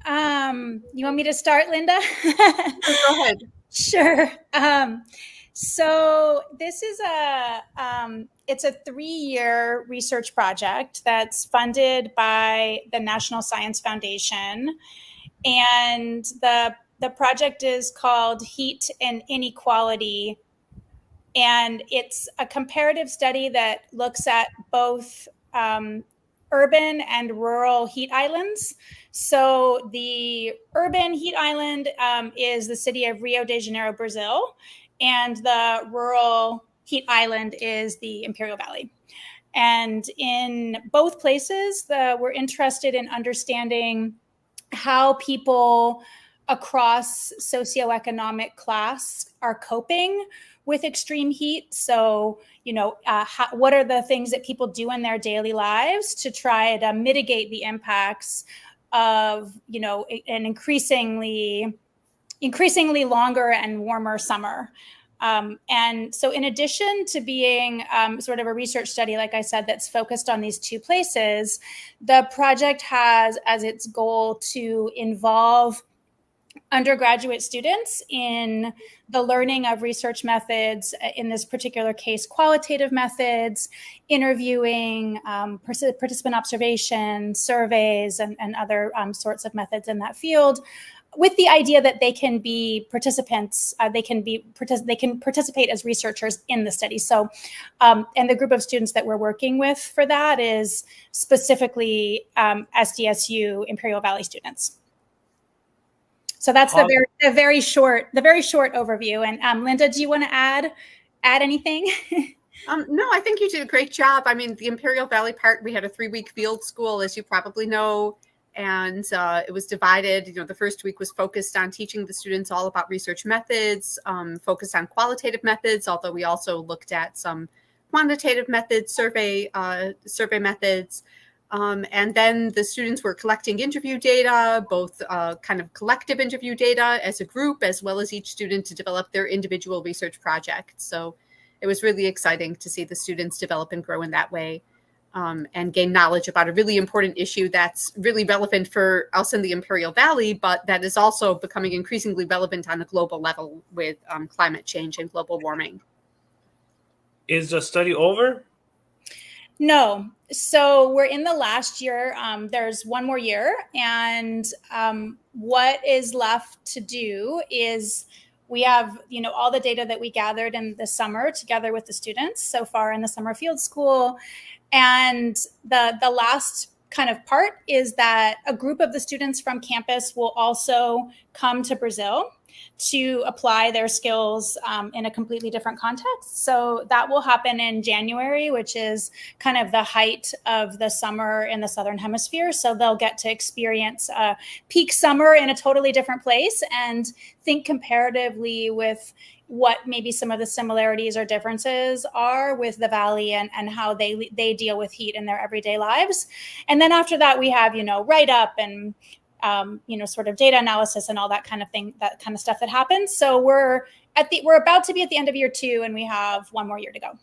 You want me to start, Linda? Go ahead. Sure. So this is it's a 3-year research project that's funded by the National Science Foundation. And the project is called Heat and Inequality. And it's a comparative study that looks at both urban and rural heat islands. So the urban heat island is the city of Rio de Janeiro, Brazil, and the rural heat island is the Imperial Valley. And in both places, we're interested in understanding how people across socioeconomic class are coping with extreme heat. So, what are the things that people do in their daily lives to try to mitigate the impacts of, an increasingly longer and warmer summer. And so in addition to being sort of a research study, like I said, that's focused on these two places, the project has as its goal to involve undergraduate students in the learning of research methods, in this particular case, qualitative methods, interviewing, participant observation, surveys, and other sorts of methods in that field, with the idea that they can be participants, they can participate as researchers in the study. So, and the group of students that we're working with for that is specifically SDSU Imperial Valley students. So that's the very short overview. And Linda, do you want to add anything? No, I think you did a great job. I mean, the Imperial Valley part, we had a 3-week field school, as you probably know, and it was divided. The first week was focused on teaching the students all about research methods, focused on qualitative methods, although we also looked at some quantitative methods, survey methods. And then the students were collecting interview data, both kind of collective interview data as a group, as well as each student to develop their individual research project. So it was really exciting to see the students develop and grow in that way, and gain knowledge about a really important issue that's really relevant for us in the Imperial Valley, but that is also becoming increasingly relevant on a global level with climate change and global warming. Is the study over? No. So we're in the last year. There's one more year. And what is left to do is we have, all the data that we gathered in the summer together with the students so far in the summer field school. And the last kind of part is that a group of the students from campus will also come to Brazil to apply their skills in a completely different context. So that will happen in January, which is kind of the height of the summer in the Southern Hemisphere. So they'll get to experience a peak summer in a totally different place and think comparatively with what maybe some of the similarities or differences are with the Valley and how they deal with heat in their everyday lives. And then after that, we have, write-up and sort of data analysis and all that kind of thing, that kind of stuff that happens. So we're about to be at the end of year 2, and we have one more year to go.